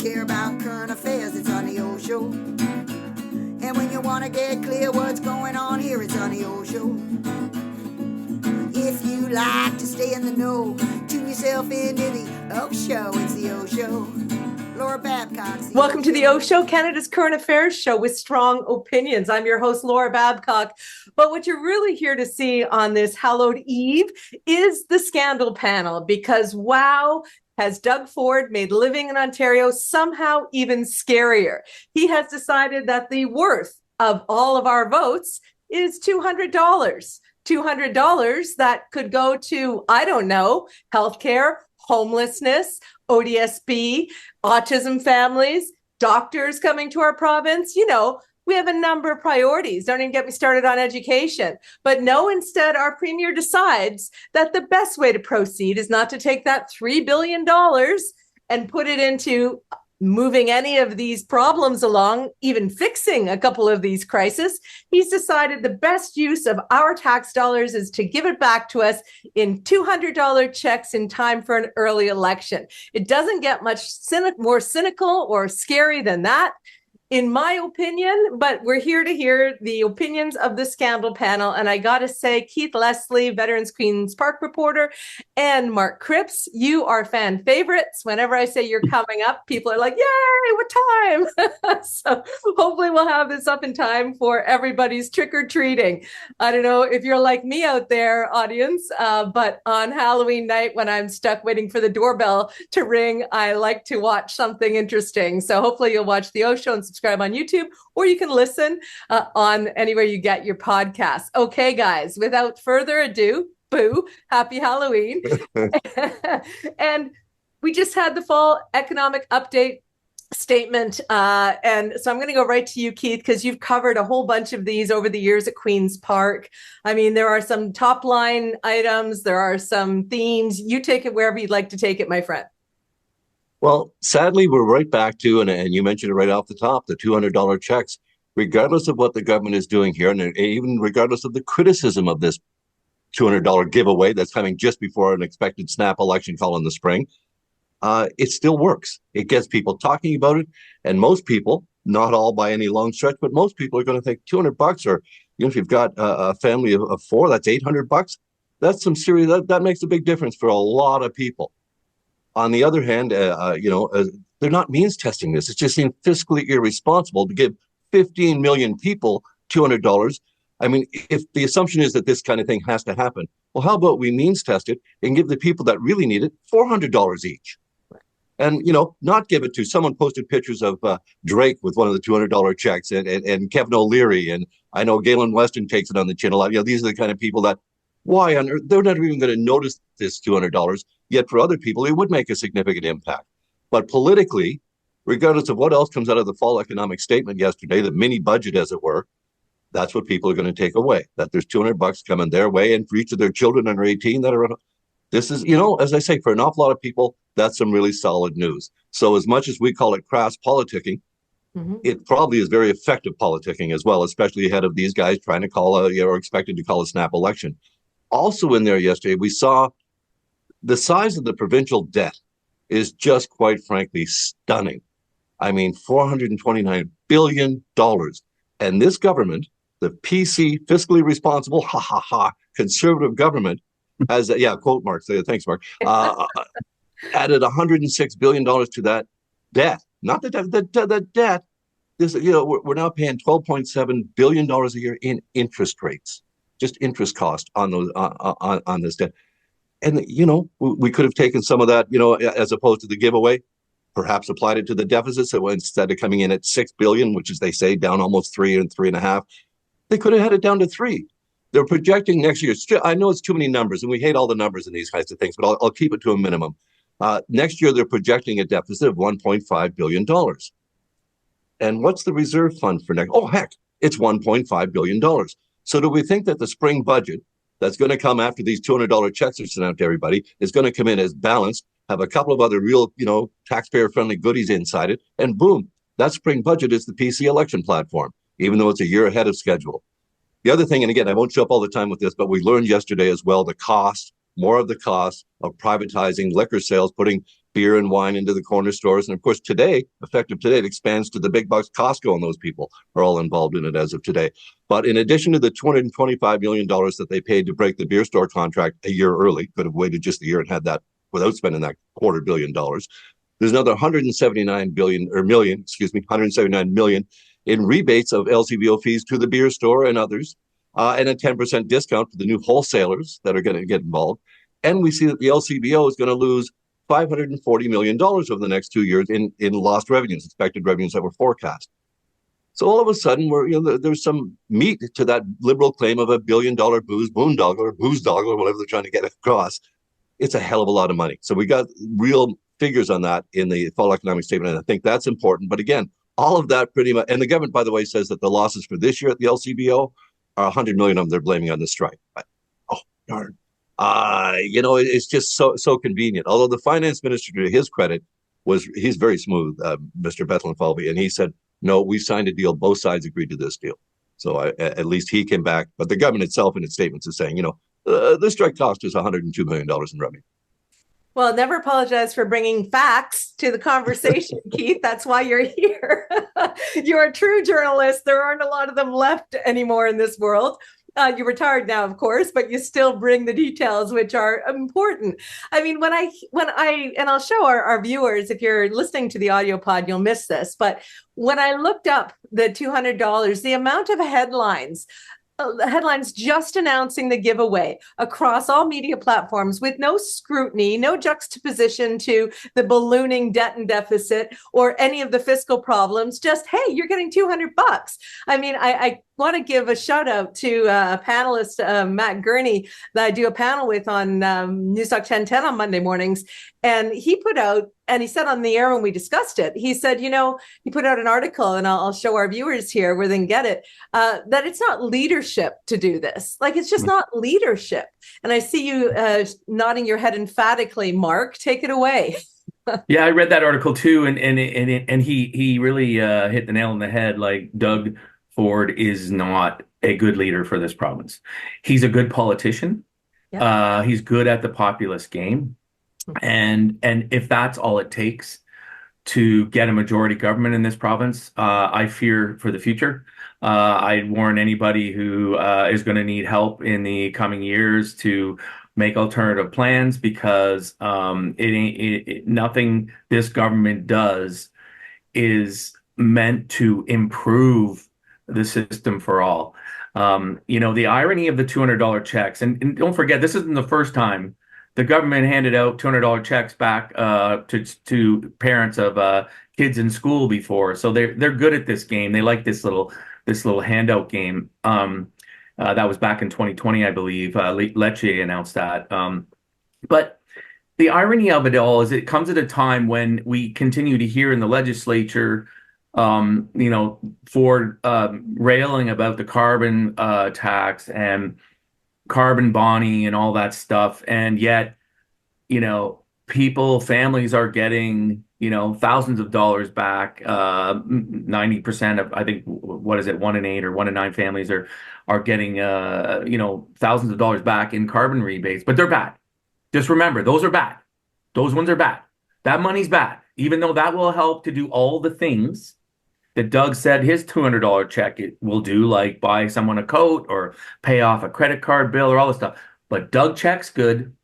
care about current affairs, it's on the Oshow. And when you want to get clear what's going on here, it's on the Oshow. If you like to stay in the know, tune yourself into the Oshow. It's the Oshow. Laura Babcock. Welcome to the Oshow, Canada's current affairs show with strong opinions. I'm your host, Laura Babcock. But what you're really here to see on this hallowed eve is the scandal panel, because wow, has Doug Ford made living in Ontario somehow even scarier. He has decided that the worth of all of our votes is $200. $200 that could go to, I don't know, healthcare, homelessness, ODSP, autism families, doctors coming to our province. You know, we have a number of priorities. Don't even get me started on education. But no, instead, our premier decides that the best way to proceed is not to take that $3 billion and put it into moving any of these problems along, even fixing a couple of these crises. He's decided the best use of our tax dollars is to give it back to us in $200 checks in time for an early election. It doesn't get much more cynical or scary than that, in my opinion, but we're here to hear the opinions of the scandal panel. And I got to say, Keith Leslie, Veterans Queen's Park reporter, and Mark Cripps, you are fan favorites. Whenever I say you're coming up, people are like, yay, what time? So hopefully we'll have this up in time for everybody's trick-or-treating. I don't know if you're like me out there, audience, but on Halloween night when I'm stuck waiting for the doorbell to ring, I like to watch something interesting. So hopefully you'll watch the Oshow and subscribe on YouTube, or you can listen on anywhere you get your podcasts. Okay, guys, without further ado, boo, happy Halloween. And we just had the fall economic update statement. And so I'm going to go right to you, Keith, because you've covered a whole bunch of these over the years at Queen's Park. I mean, there are some top line items. There are some themes. You take it wherever you'd like to take it, my friend. Well, sadly, we're right back to, and you mentioned it right off the top, the $200 checks, regardless of what the government is doing here, and even regardless of the criticism of this $200 giveaway that's coming just before an expected snap election call in the spring, it still works. It gets people talking about it, and most people, not all by any long stretch, but most people are going to think $200, or if you've got a family of four, that's $800. That's some serious. That makes a big difference for a lot of people. On the other hand, they're not means testing this. It's just seems fiscally irresponsible to give 15 million people $200. I mean, if the assumption is that this kind of thing has to happen, well, how about we means test it and give the people that really need it $400 each? And, not give it to someone. Posted pictures of Drake with one of the $200 checks and Kevin O'Leary. And I know Galen Weston takes it on the chin a lot. These are the kind of people that, why on earth, they're not even going to notice this $200. Yet for other people, it would make a significant impact. But politically, regardless of what else comes out of the fall economic statement yesterday, the mini budget, as it were, that's what people are going to take away, that there's $200 coming their way. And for each of their children under 18 that are, this is, as I say, for an awful lot of people, that's some really solid news. So as much as we call it crass politicking, it probably is very effective politicking as well, especially ahead of these guys trying to call or expected to call a snap election. Also in there yesterday, we saw the size of the provincial debt is just, quite frankly, stunning. I mean, $429 billion. And this government, the PC, fiscally responsible, conservative government, has, quote Mark, thanks, Mark, added $106 billion to that debt. Not the debt, the debt. This, we're now paying $12.7 billion a year in interest rates, just interest cost on those on this debt. And, we could have taken some of that, as opposed to the giveaway, perhaps applied it to the deficit. So instead of coming in at $6 billion, which is, they say, down almost 3 and 3.5, they could have had it down to 3. They're projecting next year. I know it's too many numbers, and we hate all the numbers in these kinds of things, but I'll keep it to a minimum. Next year, they're projecting a deficit of $1.5 billion. And what's the reserve fund for next? Oh, heck, it's $1.5 billion. So do we think that the spring budget that's going to come after these $200 checks are sent out to everybody is going to come in as balanced, have a couple of other real, taxpayer-friendly goodies inside it, and boom, that spring budget is the PC election platform, even though it's a year ahead of schedule. The other thing, and again, I won't show up all the time with this, but we learned yesterday as well, more of the cost of privatizing liquor sales, putting beer and wine into the corner stores. And of course, today, effective today, it expands to the big box. Costco and those people are all involved in it as of today. But in addition to the $225 million that they paid to break the beer store contract a year early, could have waited just a year and had that without spending that $250 million. There's another 179 million in rebates of LCBO fees to the beer store and others, and a 10% discount for the new wholesalers that are going to get involved. And we see that the LCBO is going to lose $540 million over the next 2 years in lost revenues, expected revenues that were forecast. So all of a sudden, there's some meat to that Liberal claim of $1 billion booze boondoggle or whatever they're trying to get across. It's a hell of a lot of money. So we got real figures on that in the fall economic statement, and I think that's important. But again, all of that pretty much, and the government, by the way, says that the losses for this year at the LCBO are 100 million of them they're blaming on the strike. But, oh, darn. It's just so convenient. Although the finance minister, to his credit, he's very smooth, Mr. Bethlen Falvey, and he said, no, we signed a deal. Both sides agreed to this deal. So at least he came back. But the government itself in its statements is saying, the strike cost us $102 million in revenue. Well, never apologize for bringing facts to the conversation, Keith. That's why you're here. You're a true journalist. There aren't a lot of them left anymore in this world. You're retired now, of course, but you still bring the details, which are important. I mean, when I, and I'll show our viewers, if you're listening to the audio pod, you'll miss this. But when I looked up the $200, the amount of headlines just announcing the giveaway across all media platforms with no scrutiny, no juxtaposition to the ballooning debt and deficit or any of the fiscal problems, just, hey, you're getting $200. I mean, I want to give a shout out to a panelist, Matt Gurney, that I do a panel with on Newstalk 1010 on Monday mornings. And he put out, and he said on the air when we discussed it, he said, he put out an article, and I'll show our viewers here where they can get it, that it's not leadership to do this. Like, it's just not leadership. And I see you nodding your head emphatically, Mark. Take it away. Yeah, I read that article too, and he really hit the nail on the head. Like, Doug Ford is not a good leader for this province. He's a good politician. Yep. He's good at the populist game. And if that's all it takes to get a majority government in this province, I fear for the future. I warn anybody who is going to need help in the coming years to make alternative plans, because nothing this government does is meant to improve the system for all. The irony of the $200 checks, and don't forget, this isn't the first time the government handed out $200 checks back to parents of kids in school before. So they're good at this game. They like this little handout game. That was back in 2020, I believe. Lecce announced that. But the irony of it all is it comes at a time when we continue to hear in the legislature, Ford railing about the carbon tax and carbon bonding and all that stuff. And yet, families are getting, thousands of dollars back. 90% of, I think, 1 in 8 or 1 in 9 families are getting, thousands of dollars back in carbon rebates, but they're bad. Just remember, those are bad. Those ones are bad. That money's bad, even though that will help to do all the things that Doug said his $200 check will do, like buy someone a coat or pay off a credit card bill or all this stuff. But Doug check's good.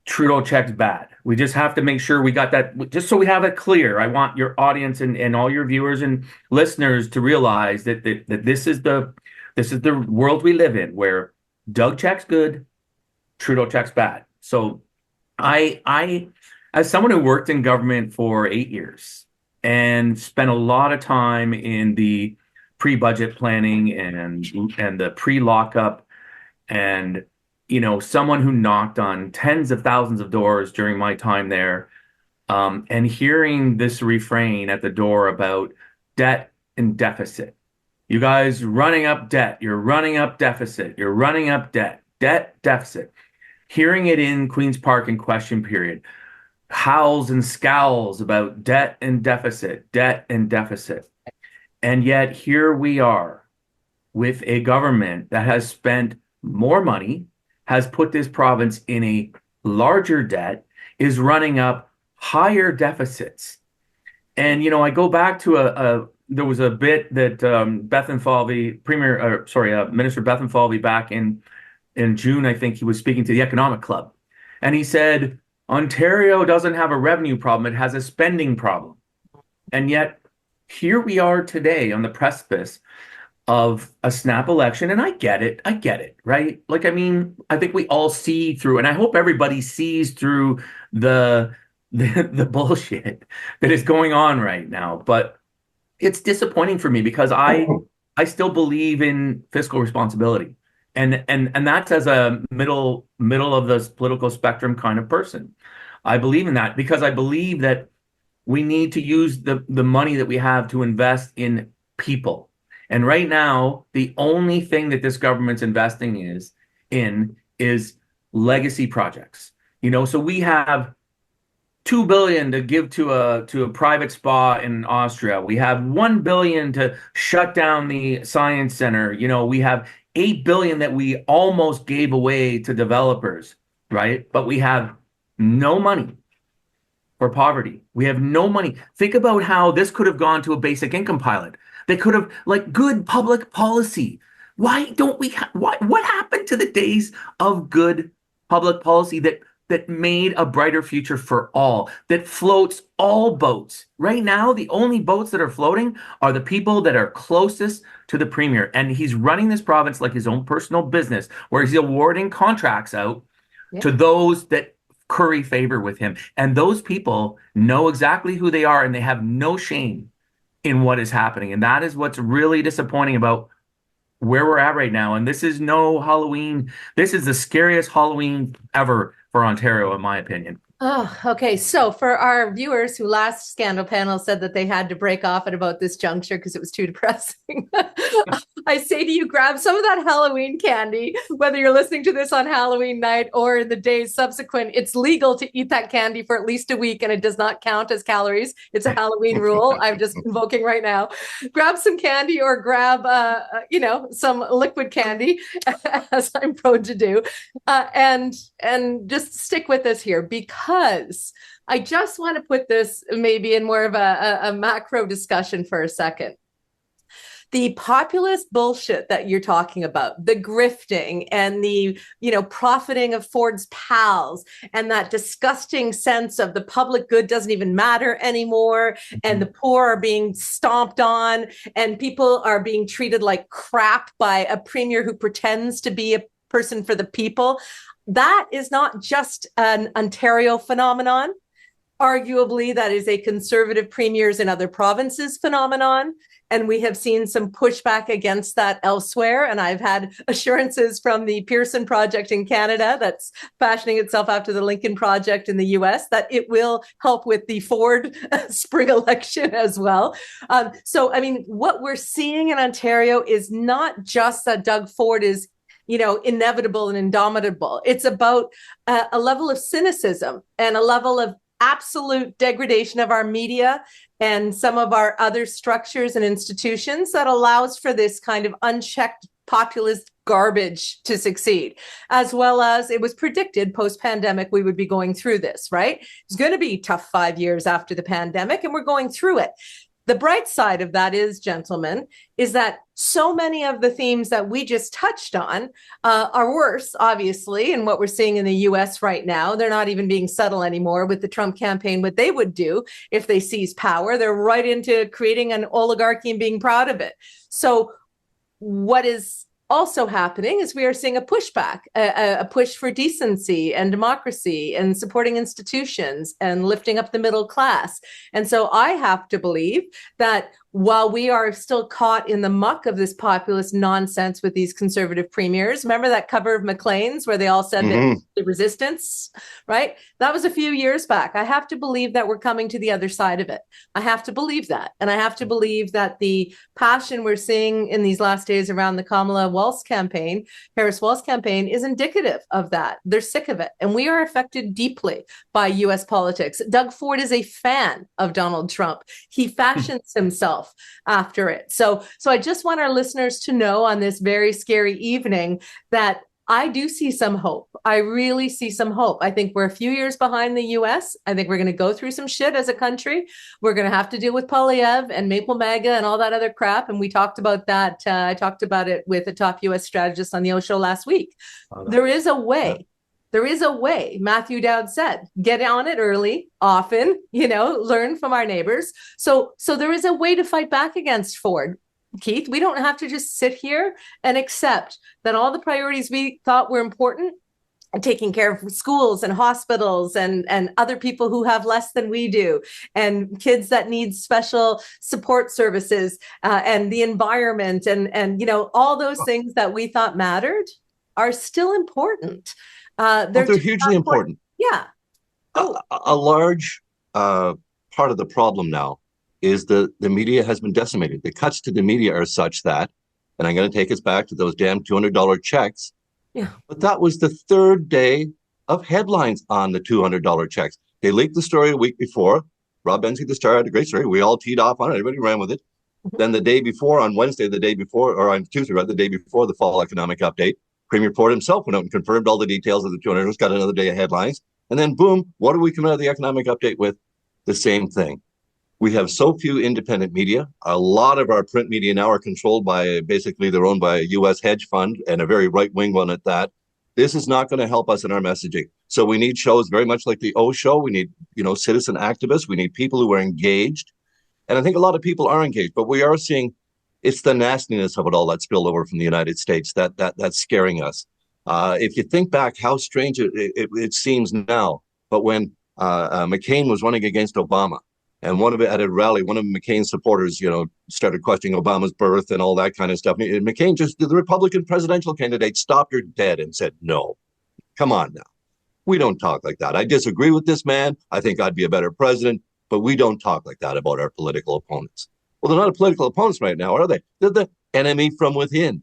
Trudeau check's bad. We just have to make sure we got that, just so we have it clear. I want your audience and all your viewers and listeners to realize that this is the world we live in, where Doug check's good, Trudeau check's bad. So I as someone who worked in government for 8 years and spent a lot of time in the pre-budget planning and the pre-lockup, and someone who knocked on tens of thousands of doors during my time there, and hearing this refrain at the door about debt and deficit. You guys running up debt, you're running up deficit, you're running up debt, deficit. Hearing it in Queen's Park in question period, howls and scowls about debt and deficit. And yet here we are with a government that has spent more money, has put this province in a larger debt, is running up higher deficits. And, I go back to there was a bit that Minister Bethenfalvy back in June, I think he was speaking to the Economic Club. And he said, Ontario doesn't have a revenue problem, it has a spending problem. And yet, here we are today on the precipice of a snap election. And I get it, right? Like, I mean, I think we all see through, and I hope everybody sees through the bullshit that is going on right now. But it's disappointing for me because I still believe in fiscal responsibility. And that's as a middle of the political spectrum kind of person. I believe in that because I believe that we need to use the money that we have to invest in people. And right now, the only thing that this government's investing in is legacy projects. So we have $2 billion to give to a private spa in Austria. We have $1 billion to shut down the science center. We have $8 billion that we almost gave away to developers, right? But we have no money for poverty. We have no money. Think about how this could have gone to a basic income pilot. They could have, like, good public policy. Why don't we? What happened to the days of good public policy that made a brighter future for all, that floats all boats? Right now, the only boats that are floating are the people that are closest to the premier. And he's running this province like his own personal business, where he's awarding contracts out to those that curry favor with him. And those people know exactly who they are, and they have no shame in what is happening. And that is what's really disappointing about where we're at right now. And this is no Halloween. This is the scariest Halloween ever for Ontario, in my opinion. Oh, okay. So for our viewers who last scandal panel said that they had to break off at about this juncture because it was too depressing, I say to you, grab some of that Halloween candy, whether you're listening to this on Halloween night or in the days subsequent. It's legal to eat that candy for at least a week, and it does not count as calories. It's a Halloween rule. I'm just invoking right now. Grab some candy or grab, some liquid candy, as I'm prone to do, and just stick with us here, because I just want to put this maybe in more of a macro discussion for a second. The populist bullshit that you're talking about, the grifting and the, profiting of Ford's pals, and that disgusting sense of the public good doesn't even matter anymore, and the poor are being stomped on, and people are being treated like crap by a premier who pretends to be a person for the people. That is not just an Ontario phenomenon. Arguably, that is a conservative premiers in other provinces phenomenon. And we have seen some pushback against that elsewhere. And I've had assurances from the Pearson Project in Canada, that's fashioning itself after the Lincoln Project in the US, that it will help with the Ford spring election as well. What we're seeing in Ontario is not just that Doug Ford is inevitable and indomitable. It's about a level of cynicism and a level of absolute degradation of our media and some of our other structures and institutions that allows for this kind of unchecked populist garbage to succeed, as well as it was predicted post-pandemic we would be going through this, right? It's going to be a tough 5 years after the pandemic, and we're going through it. The bright side of that is, gentlemen, is that so many of the themes that we just touched on are worse, obviously, in what we're seeing in the US right now. They're not even being subtle anymore with the Trump campaign, what they would do if they seize power. They're right into creating an oligarchy and being proud of it. So what is also happening is we are seeing a pushback, a push for decency and democracy and supporting institutions and lifting up the middle class. And so I have to believe that while we are still caught in the muck of this populist nonsense with these conservative premiers, remember that cover of Maclean's where they all said that the resistance, right? That was a few years back. I have to believe that we're coming to the other side of it. I have to believe that. And I have to believe that the passion we're seeing in these last days around the Kamala Harris-Walz campaign is indicative of that. They're sick of it. And we are affected deeply by US politics. Doug Ford is a fan of Donald Trump. He fashions himself after it. So I just want our listeners to know on this very scary evening that I do see some hope. I really see some hope. I think we're a few years behind the US. I think we're going to go through some shit as a country. We're going to have to deal with Poilievre and Maple Mega and all that other crap. And we talked about that. I talked about it with a top US strategist on the Oshow last week. There is a way. There is a way. Matthew Dowd said, get on it early, often, learn from our neighbors. So there is a way to fight back against Ford. Keith, we don't have to just sit here and accept that all the priorities we thought were important, taking care of schools and hospitals and other people who have less than we do, and kids that need special support services, and the environment and all those things that we thought mattered are still important. They're hugely important. Yeah. A large part of the problem now is the media has been decimated. The cuts to the media are such that, and I'm going to take us back to those damn $200 checks. Yeah. But that was the third day of headlines on the $200 checks. They leaked the story a week before. Rob Benzie, the Star, had a great story. We all teed off on it. Everybody ran with it. Then the day before, on Wednesday, the day before, or on Tuesday, right, the day before the fall economic update, Premier Ford himself went out and confirmed all the details of the $200. Got another day of headlines. And then boom, what do we come out of the economic update with? The same thing. We have so few independent media. A lot of our print media now are controlled by, basically, they're owned by a U.S. hedge fund, and a very right-wing one at that. This is not going to help us in our messaging. So we need shows very much like the Oshow. We need, citizen activists. We need people who are engaged. And I think a lot of people are engaged, but we are seeing it's the nastiness of it all that spilled over from the United States that's scaring us. If you think back how strange it seems now, but when McCain was running against Obama, and at a rally, one of McCain's supporters, started questioning Obama's birth and all that kind of stuff. And McCain, the Republican presidential candidate, stopped her dead and said, no, come on now. We don't talk like that. I disagree with this man. I think I'd be a better president, but we don't talk like that about our political opponents. Well, they're not political opponents right now, are they? They're the enemy from within.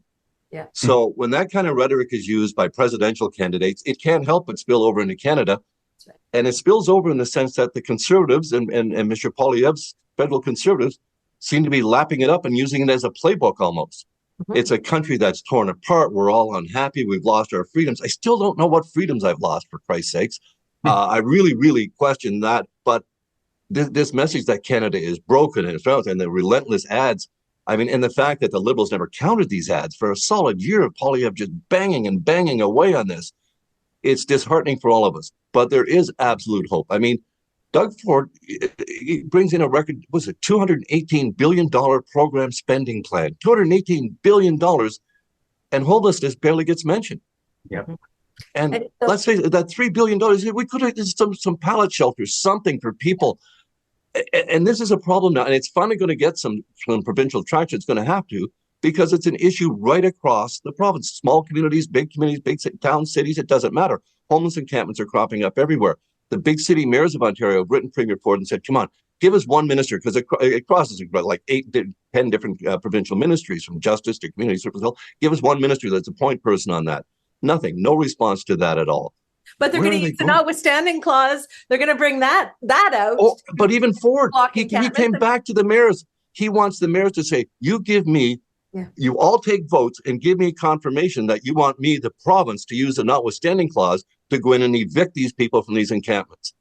Yeah. So when that kind of rhetoric is used by presidential candidates, it can't help but spill over into Canada. Right. And it spills over in the sense that the Conservatives and Mr. Poilievre's federal Conservatives seem to be lapping it up and using it as a playbook almost. Mm-hmm. It's a country that's torn apart. We're all unhappy. We've lost our freedoms. I still don't know what freedoms I've lost, for Christ's sakes. I really, really question that. But this message that Canada is broken and the relentless ads, and the fact that the Liberals never counted these ads for a solid year of Poilievre just banging away on this, it's disheartening for all of us. But there is absolute hope. Doug Ford, he brings in a record, was it $218 billion program spending plan, $218 billion, and homelessness barely gets mentioned. Yep. And let's say that $3 billion, we could have some pallet shelters, something for people. And this is a problem now, and it's finally going to get some provincial traction. It's going to have to, because it's an issue right across the province. Small communities, big towns, cities, it doesn't matter. Homeless encampments are cropping up everywhere. The big city mayors of Ontario have written Premier Ford and said, come on, give us one minister, because it crosses like 10 different provincial ministries, from justice to community service health. Give us one minister that's a point person on that. Nothing, no response to that at all. But they're going to use the notwithstanding clause. They're going to bring that out. Oh, but even Ford, he came back to the mayors. He wants the mayors to say, you give me, you all take votes and give me confirmation that you want me, the province, to use the notwithstanding clause to go in and evict these people from these encampments.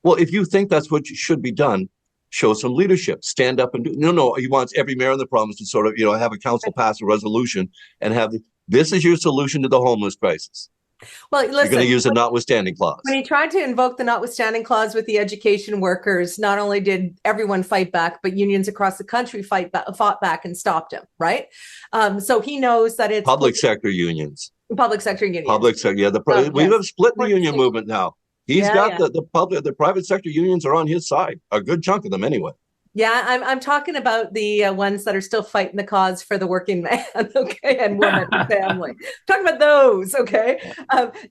Well, if you think that's what should be done, show some leadership. Stand up and do. No. He wants every mayor in the province to sort of, have a council pass a resolution and have this is your solution to the homeless crisis. Well, listen, you're going to use a notwithstanding clause. When he tried to invoke the notwithstanding clause with the education workers, not only did everyone fight back, but unions across the country fought back and stopped him, right? So he knows that it's public sector unions. Public sector unions. Public sector, yeah. We have split the union movement now. He's got the private sector unions are on his side, a good chunk of them anyway. Yeah, I'm talking about the ones that are still fighting the cause for the working man, okay, and woman and family. I'm talking about those, okay?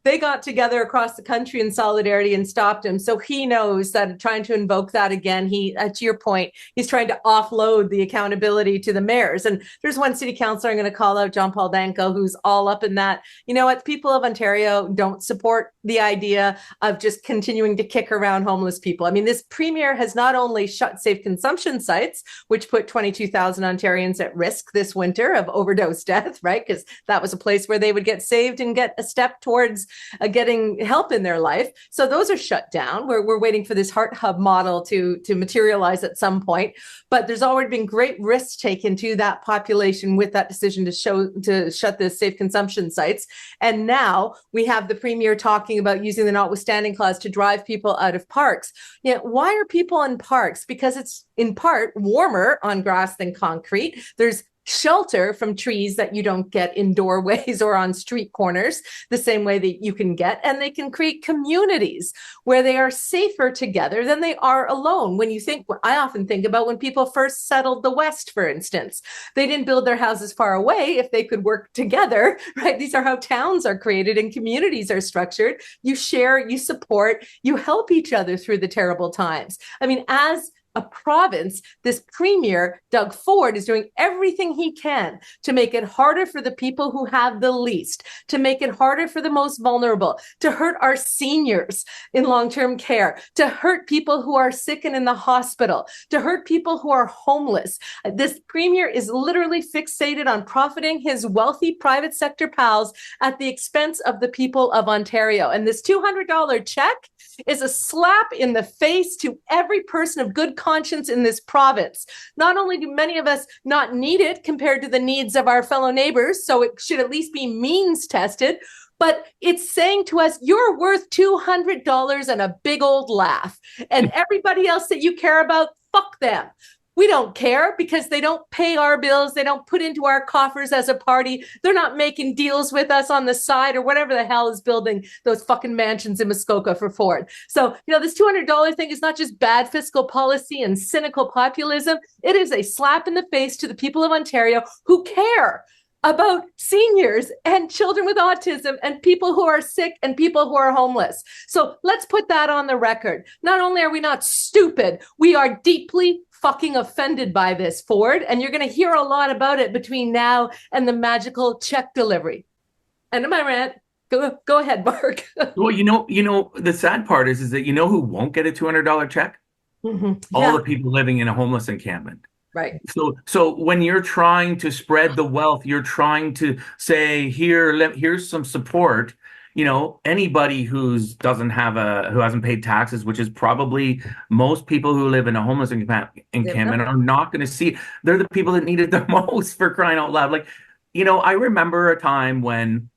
They got together across the country in solidarity and stopped him. So he knows that trying to invoke that again, to your point, he's trying to offload the accountability to the mayors. And there's one city councillor I'm going to call out, John Paul Danko, who's all up in that. You know what? People of Ontario don't support the idea of just continuing to kick around homeless people. This premier has not only shut safe consumption consumption sites, which put 22,000 Ontarians at risk this winter of overdose death, right? Because that was a place where they would get saved and get a step towards getting help in their life. So those are shut down. We're waiting for this Heart Hub model to materialize at some point. But there's already been great risks taken to that population with that decision to shut the safe consumption sites. And now we have the Premier talking about using the notwithstanding clause to drive people out of parks. You know, why are people in parks? Because it's in part warmer on grass than concrete. There's shelter from trees that you don't get in doorways or on street corners the same way that you can get, and they can create communities where they are safer together than they are alone. When you think, I often think about when people first settled the West, for instance, they didn't build their houses far away if they could work together, right? These are how towns are created and communities are structured. You share, you support, you help each other through the terrible times. I mean, as a province, this Premier, Doug Ford, is doing everything he can to make it harder for the people who have the least, to make it harder for the most vulnerable, to hurt our seniors in long-term care, to hurt people who are sick and in the hospital, to hurt people who are homeless. This Premier is literally fixated on profiting his wealthy private sector pals at the expense of the people of Ontario. And this $200 check is a slap in the face to every person of good conscience in this province. Not only do many of us not need it compared to the needs of our fellow neighbors, so it should at least be means tested, but it's saying to us, you're worth $200 and a big old laugh. And everybody else that you care about, fuck them. We don't care because they don't pay our bills. They don't put into our coffers as a party. They're not making deals with us on the side or whatever the hell is building those fucking mansions in Muskoka for Ford. So, you know, this $200 thing is not just bad fiscal policy and cynical populism. It is a slap in the face to the people of Ontario who care about seniors and children with autism and people who are sick and people who are homeless. So let's put that on the record. Not only are we not stupid, we are deeply fucking offended by this, Ford, and you're going to hear a lot about it between now and the magical check delivery. End of my rant. Go ahead, Mark. Well, the sad part is that you know who won't get a $200 check? Mm-hmm. All the people living in a homeless encampment. Right. So when you're trying to spread the wealth, you're trying to say, here's some support. You know, anybody who hasn't paid taxes, which is probably most people who live in a homeless encampment, are not going to see. They're the people that need it the most, for crying out loud. Like, you know, I remember a time when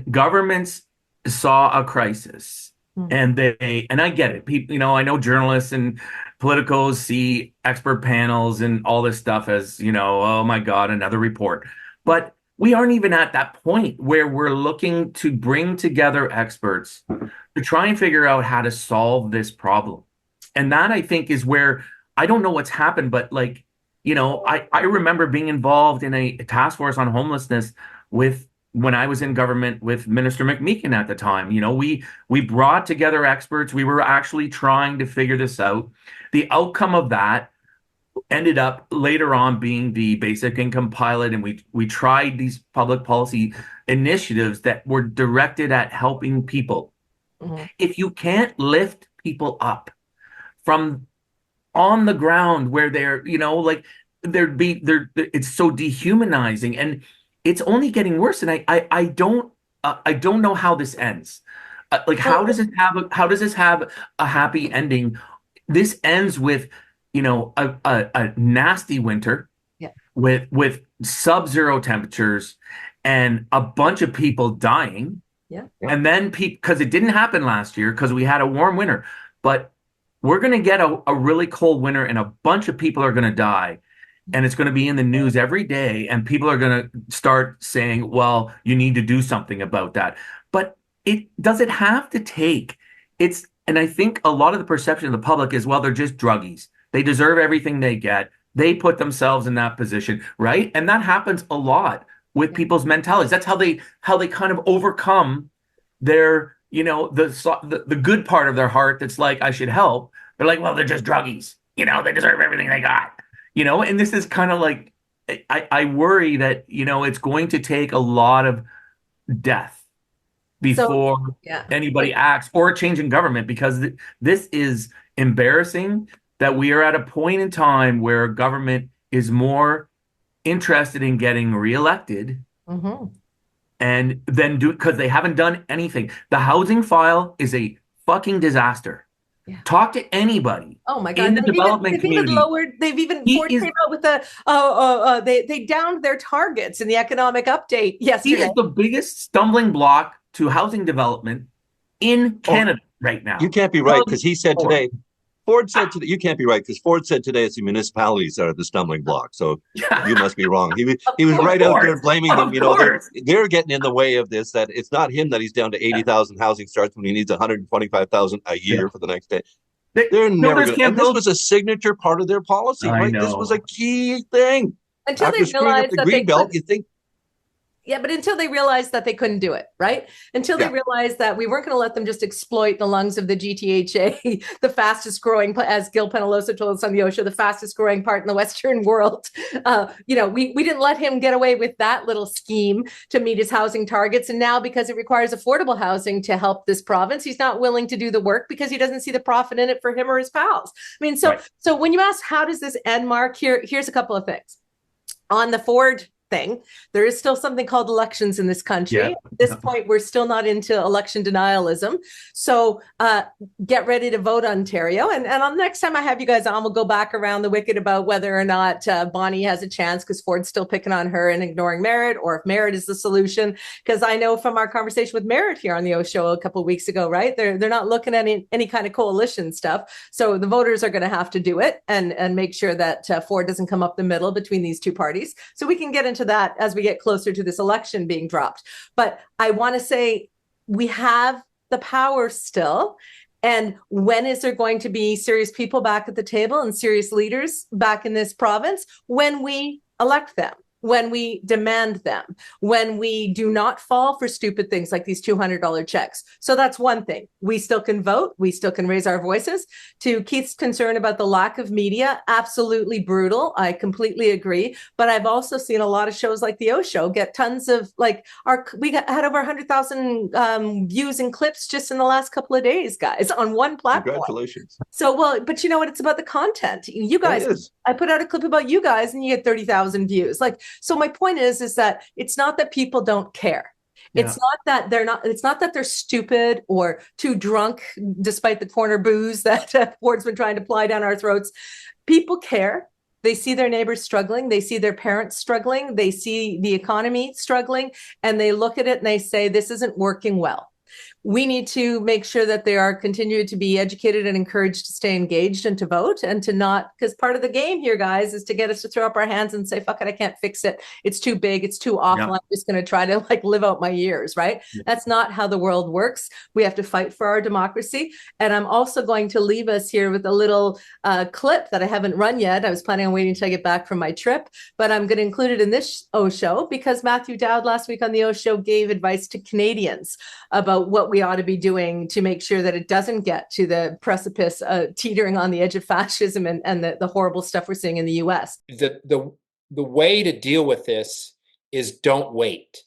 governments saw a crisis. And I get it. People, you know, I know journalists and politicos see expert panels and all this stuff as, you know, oh my God, another report. But we aren't even at that point where we're looking to bring together experts to try and figure out how to solve this problem. And that, I think, is where, I don't know what's happened, but like, you know, I remember being involved in a task force on homelessness when I was in government with Minister McMeekin at the time. You know, we brought together experts. We were actually trying to figure this out. The outcome of that ended up later on being the basic income pilot, and we tried these public policy initiatives that were directed at helping people. Mm-hmm. If you can't lift people up from on the ground where they're, you know, like it's so dehumanizing, and it's only getting worse. And I don't know how this ends. Like, how does this have a happy ending? This ends with, you know, a nasty winter, with sub-zero temperatures and a bunch of people dying. Yeah. And then because it didn't happen last year because we had a warm winter, but we're going to get a really cold winter and a bunch of people are going to die. And it's going to be in the news every day. And people are going to start saying, well, you need to do something about that. But does it have to take? And I think a lot of the perception of the public is, well, they're just druggies. They deserve everything they get. They put themselves in that position, right? And that happens a lot with people's mentalities. That's how they kind of overcome their, you know, the good part of their heart that's like, I should help. They're like, well, they're just druggies. You know, they deserve everything they got. You know, and this is kind of like, I worry that, you know, it's going to take a lot of death before anybody acts, or a change in government, because this is embarrassing that we are at a point in time where government is more interested in getting reelected and then because they haven't done anything. The housing file is a fucking disaster. Yeah. Talk to anybody Oh my God! in the development community. They've even He Ford is- came out with they downed their targets in the economic update He yesterday. is the biggest stumbling block to housing development in Canada right now. You can't be right, because he said today, Ford said today, you can't be right, because Ford said today it's the municipalities that are the stumbling block. So you must be wrong. He was right out there blaming them. You know, they're getting in the way of this, that it's not him that he's down to 80,000 housing starts when he needs 125,000 a year for the next day. They're never going to. And this was a signature part of their policy, right? This was a key thing. Until After they screwing up realized the that green belt, you think. Yeah, but until they realized that they couldn't do it, right? Until they realized that we weren't going to let them just exploit the lungs of the GTHA, the fastest growing, as Gil Penalosa told us on the Oshow, the fastest growing part in the Western world. We didn't let him get away with that little scheme to meet his housing targets. And now, because it requires affordable housing to help this province, he's not willing to do the work because he doesn't see the profit in it for him or his pals. I mean, so when you ask, how does this end, Mark, here's a couple of things. On the Ford thing, there is still something called elections in this country. At this point, we're still not into election denialism. So get ready to vote, Ontario. And on the next time I have you guys on, we'll go back around the wicket about whether or not Bonnie has a chance, because Ford's still picking on her and ignoring Merritt, or if Merritt is the solution. Because I know from our conversation with Merritt here on the Oshow a couple of weeks ago, right? They're not looking at any kind of coalition stuff. So the voters are going to have to do it and make sure that Ford doesn't come up the middle between these two parties. So we can get into that as we get closer to this election being dropped. But I want to say we have the power still. And when is there going to be serious people back at the table and serious leaders back in this province? When we elect them, when we demand them, when we do not fall for stupid things like these $200 checks. So that's one thing. We still can vote. We still can raise our voices. To Keith's concern about the lack of media, absolutely brutal. I completely agree. But I've also seen a lot of shows like the Oshow get tons of, we had over 100,000 views and clips just in the last couple of days, guys, on one platform. Congratulations. So, but you know what? It's about the content. You guys, I put out a clip about you guys and you get 30,000 views. So my point is that it's not that people don't care. It's not that they're stupid or too drunk, despite the corner booze that Ford's been trying to ply down our throats. People care. They see their neighbors struggling. They see their parents struggling. They see the economy struggling, and they look at it and they say, this isn't working well. We need to make sure that they are continued to be educated and encouraged to stay engaged and to vote, and to not, because part of the game here, guys, is to get us to throw up our hands and say, fuck it, I can't fix it. It's too big. It's too awful. I'm just going to try to live out my years, right? That's not how the world works. We have to fight for our democracy. And I'm also going to leave us here with a little clip that I haven't run yet. I was planning on waiting until I get back from my trip, but I'm going to include it in this Oshow because Matthew Dowd last week on the Oshow gave advice to Canadians about what we ought to be doing to make sure that it doesn't get to the precipice, teetering on the edge of fascism and the horrible stuff we're seeing in the US. The way to deal with this is don't wait.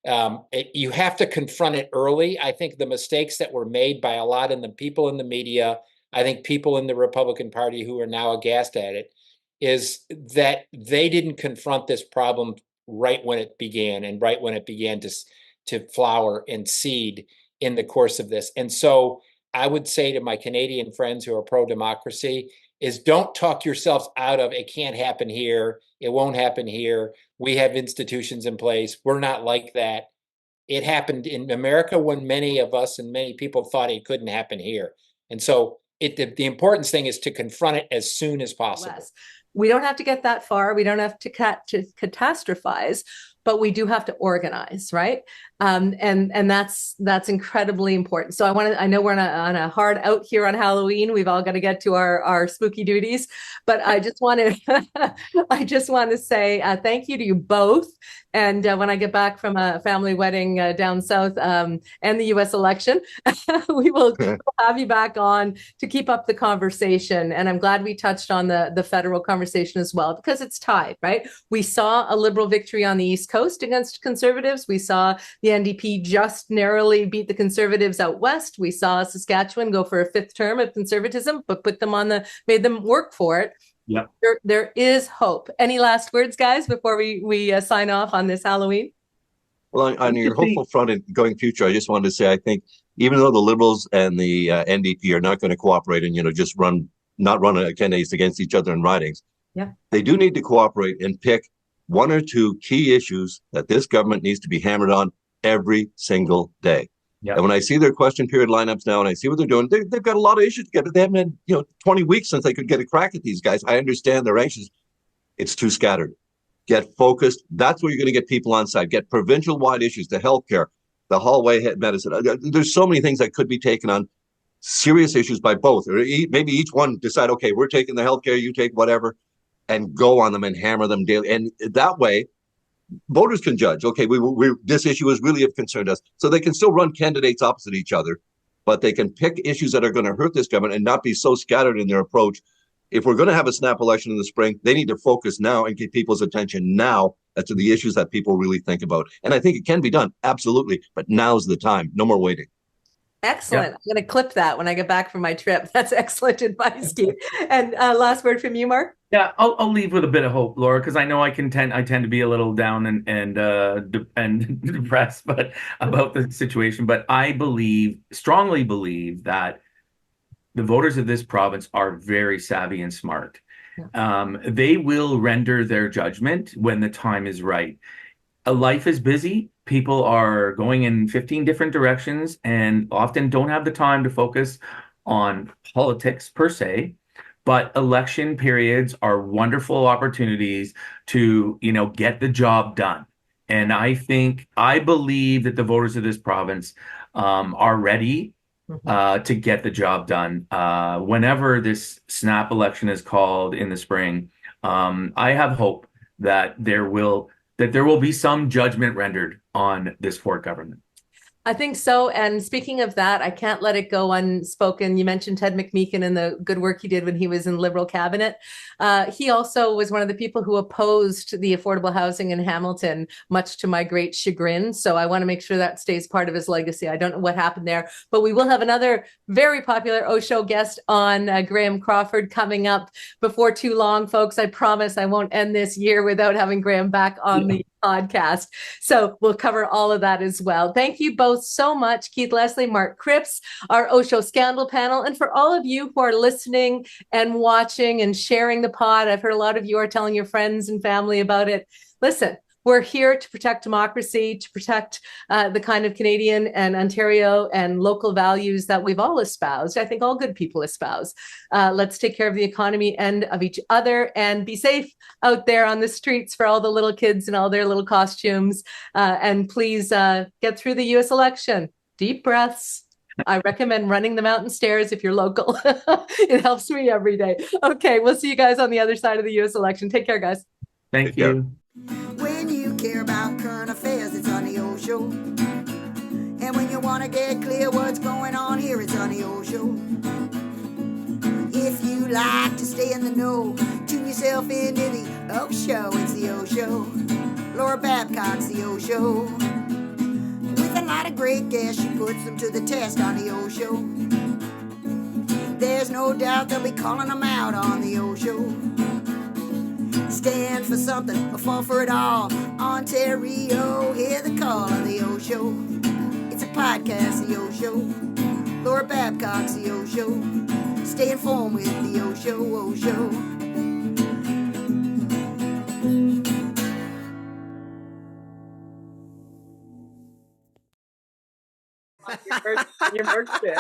You have to confront it early. I think the mistakes that were made by a lot of the people in the media, I think people in the Republican Party who are now aghast at it, is that they didn't confront this problem right when it began, and right when it began to flower and seed in the course of this. And so I would say to my Canadian friends who are pro-democracy is don't talk yourselves out of it can't happen here. It won't happen here. We have institutions in place. We're not like that. It happened in America when many of us and many people thought it couldn't happen here. And so the important thing is to confront it as soon as possible. We don't have to get that far. We don't have to catastrophize, but we do have to organize, right? And that's incredibly important. So I know we're on a hard out here on Halloween. We've all got to get to our spooky duties, but I just want to say thank you to you both. And when I get back from a family wedding down south and the U.S. election, we will have you back on to keep up the conversation. And I'm glad we touched on the federal conversation as well, because it's tied, right? We saw a Liberal victory on the East Coast against Conservatives. We saw the NDP just narrowly beat the Conservatives out west. We saw Saskatchewan go for a 5th term of Conservatism, but made them work for it. Yeah. There is hope. Any last words, guys, before we sign off on this Halloween? Well, on your hopeful front and going future, I just wanted to say, I think even though the Liberals and the NDP are not going to cooperate and, just not run candidates against each other in ridings, they do need to cooperate and pick one or two key issues that this government needs to be hammered on every single day. Yeah. And when I see their question period lineups now and I see what they're doing, they've got a lot of issues to get. They haven't had 20 weeks since they could get a crack at these guys. I understand they're anxious. It's too scattered. Get focused. That's where you're going to get people on side. Get provincial-wide issues, the healthcare, the hallway medicine. There's so many things that could be taken on, serious issues by both. Or maybe each one decide, okay, we're taking the healthcare, you take whatever, and go on them and hammer them daily. And that way, voters can judge, okay, this issue is really of concern to us. So they can still run candidates opposite each other, but they can pick issues that are going to hurt this government and not be so scattered in their approach. If we're going to have a snap election in the spring, they need to focus now and get people's attention now as to the issues that people really think about. And I think it can be done, absolutely. But now's the time. No more waiting. Excellent. Yeah. I'm going to clip that when I get back from my trip. That's excellent advice, Steve. And last word from you, Mark? Yeah, I'll leave with a bit of hope, Laura, because I know I tend to be a little down and depressed, but about the situation. But I strongly believe that the voters of this province are very savvy and smart. Yeah. They will render their judgment when the time is right. Life is busy. People are going in 15 different directions and often don't have the time to focus on politics per se. But election periods are wonderful opportunities to, get the job done. And I believe that the voters of this province are ready to get the job done. Whenever this snap election is called in the spring, I have hope that there will be some judgment rendered on this Ford government. I think so. And speaking of that, I can't let it go unspoken. You mentioned Ted McMeekin and the good work he did when he was in Liberal cabinet. He also was one of the people who opposed the affordable housing in Hamilton, much to my great chagrin. So I want to make sure that stays part of his legacy. I don't know what happened there, but we will have another very popular Oshow guest on, Graham Crawford, coming up before too long, folks. I promise I won't end this year without having Graham back on the podcast. So we'll cover all of that as well. Thank you both so much, Keith, Leslie, Mark Cripps, our Oshow Scandal panel. And for all of you who are listening and watching and sharing the pod, I've heard a lot of you are telling your friends and family about it. Listen, we're here to protect democracy, to protect the kind of Canadian and Ontario and local values that we've all espoused. I think all good people espouse. Let's take care of the economy and of each other and be safe out there on the streets for all the little kids and all their little costumes. And please get through the US election. Deep breaths. I recommend running the mountain stairs if you're local. It helps me every day. Okay, we'll see you guys on the other side of the US election. Take care, guys. Thank you. When you care about current affairs, it's on the Oshow. And when you want to get clear what's going on here, it's on the Oshow. If you like to stay in the know, tune yourself into the Oshow. It's the Oshow. Laura Babcock's the Oshow. With a lot of great guests, she puts them to the test on the Oshow. There's no doubt they'll be calling them out on the Oshow. Stand for something or fall for it all. Ontario, hear the call of the Oshow. It's a podcast, the Oshow. Laura Babcock's the Oshow. Stay informed with the Oshow, Oshow. Your merch bid.